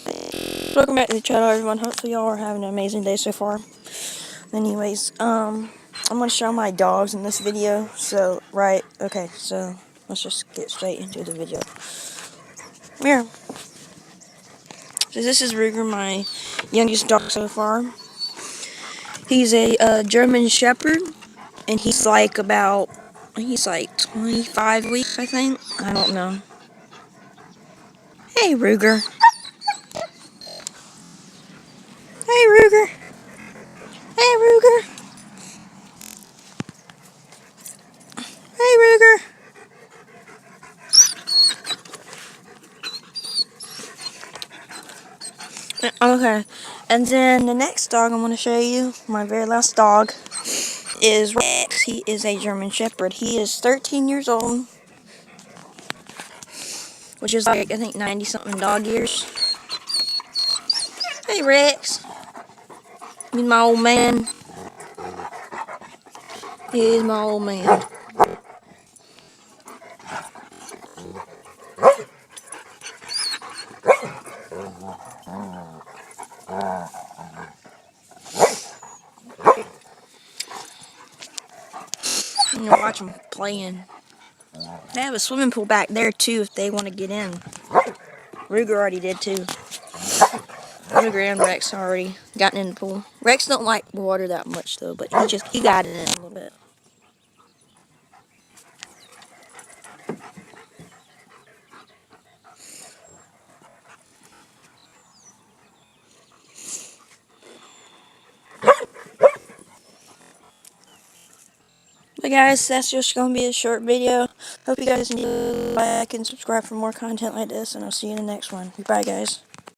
Welcome back to the channel, everyone. Hopefully y'all are having an amazing day so far. Anyways, I'm gonna show my dogs in this video. So let's just get straight into the video. Come here. So this is Ruger, my youngest dog so far. He's a German Shepherd, and he's like 25 weeks, I think. I don't know. Hey, Ruger. Hey, Ruger. Hey, Ruger. Hey, Ruger. Okay, and then the next dog I'm going to show you, my very last dog, is Rex. He is a German Shepherd. He is 13 years old, which is like, I think, 90-something dog years. Hey, Rex. He's my old man. He is my old man. I'm gonna watch them playing. They have a swimming pool back there too if they want to get in. Ruger already did too. Ruger and Rex already gotten in the pool. Rex don't like water that much though, but he got in it a little bit. But guys, that's just going to be a short video. Hope you guys like and subscribe for more content like this, and I'll see you in the next one. Bye guys.